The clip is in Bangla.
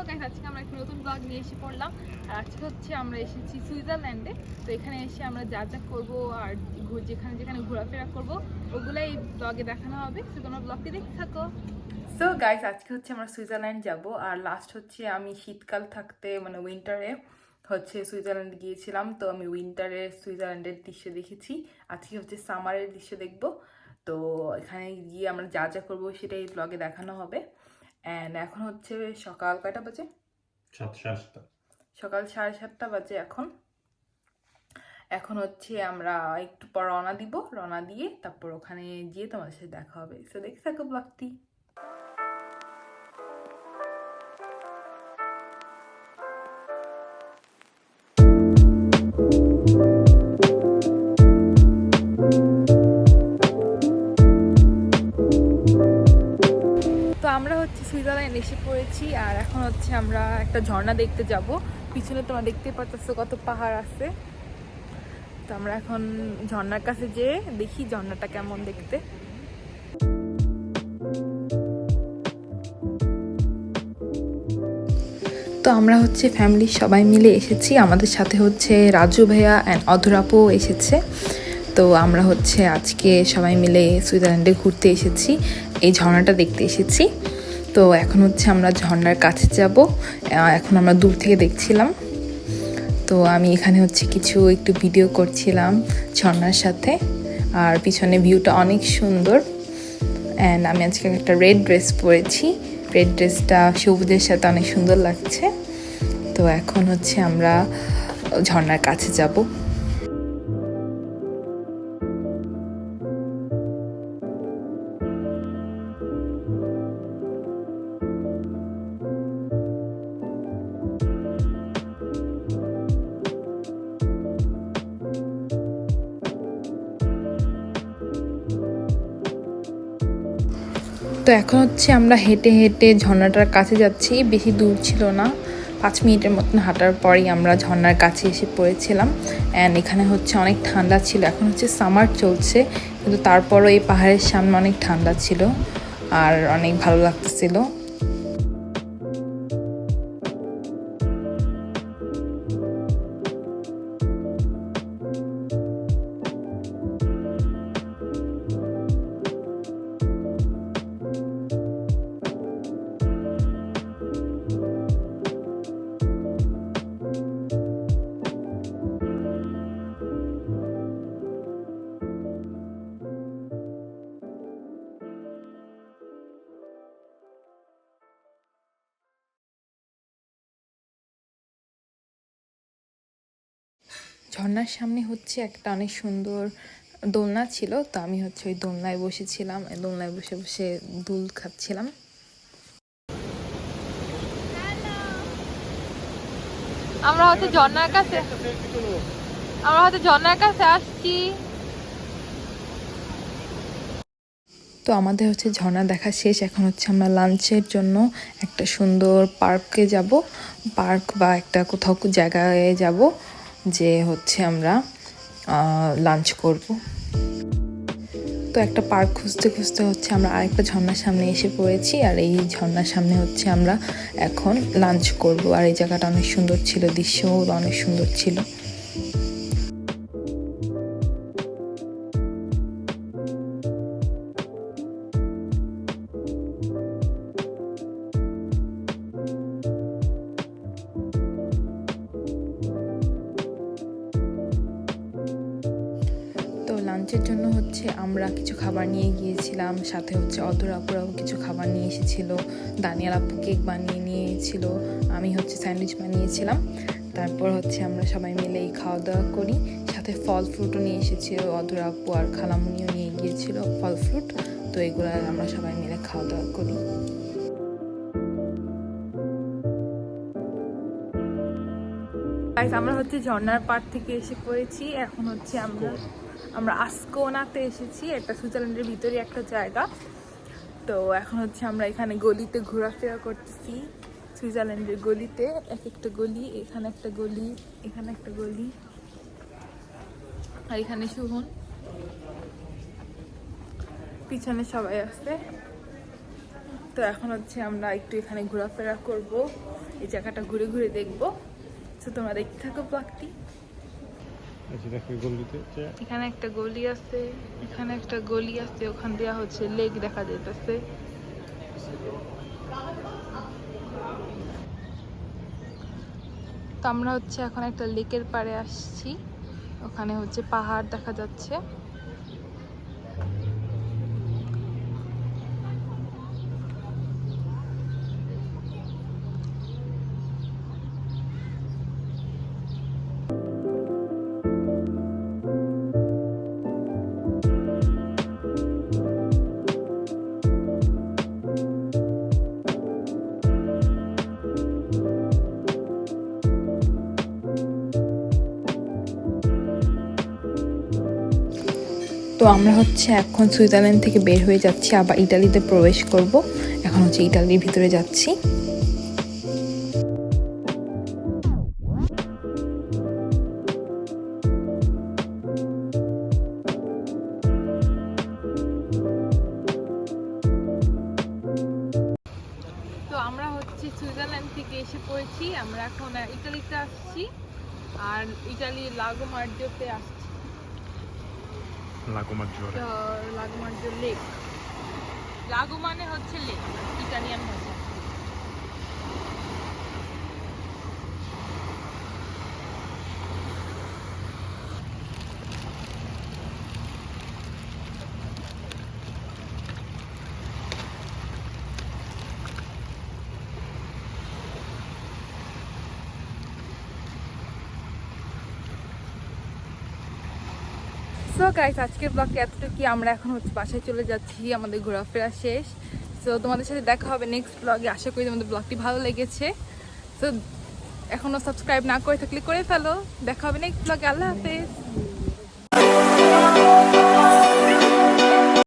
গাইস, আজকে আমরা একটা নতুন ব্লগ নিয়ে এসে পড়লাম। আর আজকে হচ্ছে আমরা এসেছি সুইজারল্যান্ডে। তো এখানে এসে আমরা যা যা করবো আর যেখানে যেখানে ঘোরাফেরা করবো ওগুলাই ব্লগে দেখানো হবে। তো তোমরা ব্লগটি দেখতে থাকো। সো গাইস, আজকে হচ্ছে আমরা সুইজারল্যান্ড যাব। আর লাস্ট হচ্ছে আমি শীতকাল থাকতে মানে উইন্টারে হচ্ছে সুইজারল্যান্ড গিয়েছিলাম। তো আমি উইন্টারে সুইজারল্যান্ডের দৃশ্য দেখেছি। আজকে হচ্ছে সামারের দৃশ্য দেখবো। তো এখানে গিয়ে আমরা যা যা করবো সেটাই ব্লগে দেখানো হবে। অ্যান্ড এখন হচ্ছে সকাল কয়টা বাজে? সকাল 7:30 বাজে এখন। এখন হচ্ছে আমরা একটু পর রওনা দিব। রওনা দিয়ে তারপর ওখানে গিয়ে তোমাদের সাথে দেখা হবে। সো দেখতে থাকো ব্লগটি। তো আমরা হচ্ছে সুইজারল্যান্ড এসে পড়েছি। আর এখন হচ্ছে আমরা একটা ঝর্ণা দেখতে যাব। পিছনে তোমরা দেখতে পাচ্ছ কত পাহাড় আছে। তো আমরা এখন ঝর্ণার কাছে যেয়ে দেখি ঝর্ণাটা কেমন দেখতে। তো আমরা হচ্ছে ফ্যামিলির সবাই মিলে এসেছি। আমাদের সাথে হচ্ছে রাজু ভাইয়া অ্যান্ড অধরাপুও এসেছে। তো আমরা হচ্ছে আজকে সবাই মিলে সুইজারল্যান্ডে ঘুরতে এসেছি, এই ঝর্ণাটা দেখতে এসেছি। তো এখন হচ্ছে আমরা ঝর্ণার কাছে যাব। এখন আমরা দূর থেকে দেখছিলাম। তো আমি এখানে হচ্ছে কিছু একটু ভিডিও করছিলাম ঝর্ণার সাথে। আর পিছনে ভিউটা অনেক সুন্দর। অ্যান্ড আমি আজকে একটা রেড ড্রেস পরেছি। রেড ড্রেসটা সবুজের সাথে অনেক সুন্দর লাগছে। তো এখন হচ্ছে আমরা ঝর্ণার কাছে যাব। তো এখন হচ্ছে আমরা হেঁটে হেঁটে ঝর্ণাটার কাছে যাচ্ছি। বেশি দূর ছিল না, 5 মিনিটের মতন হাঁটার পরেই আমরা ঝর্ণার কাছে এসে পড়েছিলাম। অ্যান্ড এখানে হচ্ছে অনেক ঠান্ডা ছিল। এখন হচ্ছে সামার চলছে, কিন্তু তারপরও এই পাহাড়ের সামনে অনেক ঠান্ডা ছিল আর অনেক ভালো লাগতেছিল। ঝর্ণার সামনে হচ্ছে একটা অনেক সুন্দর দোলনা ছিল। তো আমি হচ্ছে ওই দোলনায় বসেছিলাম। দোলনায় বসে বসে দুল খাচ্ছিলাম। আমরা হচ্ছে ঝর্ণার কাছে আসছি। তো আমাদের হচ্ছে ঝর্ণা দেখা শেষ। এখন হচ্ছে আমরা লাঞ্চের জন্য একটা সুন্দর পার্কে যাব। পার্ক বা একটা কোথাও জায়গায় যাব, যে হচ্ছে আমরা লাঞ্চ করব। তো একটা পার্ক খুঁজতে খুঁজতে হচ্ছে আমরা আরেকটা ঝর্ণার সামনে এসে পড়েছি। আর এই ঝর্ণার সামনে হচ্ছে আমরা এখন লাঞ্চ করব। আর এই জায়গাটা অনেক সুন্দর ছিল, দৃশ্যও অনেক সুন্দর ছিল। লাঞ্চের জন্য হচ্ছে আমরা কিছু খাবার নিয়ে গিয়েছিলাম। সাথে হচ্ছে অধরাপুরাও কিছু খাবার নিয়ে এসেছিল। দানিয়াল আপু কেক বানিয়ে নিয়েছিল, আমি হচ্ছে স্যান্ডউইচ বানিয়েছিলাম। তারপর হচ্ছে আমরা সবাই মিলে এই খাওয়া দাওয়া করি। সাথে ফল ফ্রুটও নিয়ে এসেছিল অধরাপু, আর খালামুনিও নিয়ে গিয়েছিল ফল ফ্রুট। তো এগুলো আমরা সবাই মিলে খাওয়া দাওয়া করি। আমরা হচ্ছে ঝর্ণার পাড় থেকে এসে পড়েছি। এখন হচ্ছে আমরা আসকোনাতে এসেছি। এটা সুইজারল্যান্ডের ভিতরে একটা জায়গা। তো এখন হচ্ছে আমরা এখানে গলিতে ঘোরাফেরা করতেছি। সুইজারল্যান্ডের গলিতে এক একটা গলি, এখানে একটা গলি, এখানে একটা গলি, আর এখানে সুহন, পিছনে সবাই আছে। তো এখন হচ্ছে আমরা একটু এখানে ঘোরাফেরা করব, এই জায়গাটা ঘুরে ঘুরে দেখবো। তো তোমরা দেখতে থাকো ব্লগটি। এখানে একটা গলি আছে, এখানে একটা গলি আছে, ওখান দিয়ে হচ্ছে লেক দেখা যাইতেছে। তো আমরা হচ্ছে এখন একটা লেকের পাড়ে আসছি, ওখানে হচ্ছে পাহাড় দেখা যাচ্ছে। তো আমরা হচ্ছে এখন সুইজারল্যান্ড থেকে বের হয়ে যাচ্ছি, আবার ইটালিতে প্রবেশ করব। এখন হচ্ছে ইটালির ভিতরে যাচ্ছি। তো আমরা হচ্ছে সুইজারল্যান্ড থেকে এসে পড়েছি, আমরা এখন ইটালিতে আসছি, আর ইটালির লাগো মার্জিওতে আসছি। লাগো মার্জিও লেক, লাগো মানে হচ্ছে লেক ইটালিয়ান ভাষা। সো গাইস, আজকের ব্লগটি এতটুকু। আমরা এখন হচ্ছে বাসায় চলে যাচ্ছি, আমাদের ঘোরাফেরা শেষ। সো তোমাদের সাথে দেখা হবে নেক্সট ব্লগে। আশা করি তোমাদের ব্লগটি ভালো লেগেছে। সো এখনো সাবস্ক্রাইব না করে থাকলে করে ফেলো। দেখা হবে নেক্সট ব্লগে। আল্লাহ হাফেজ।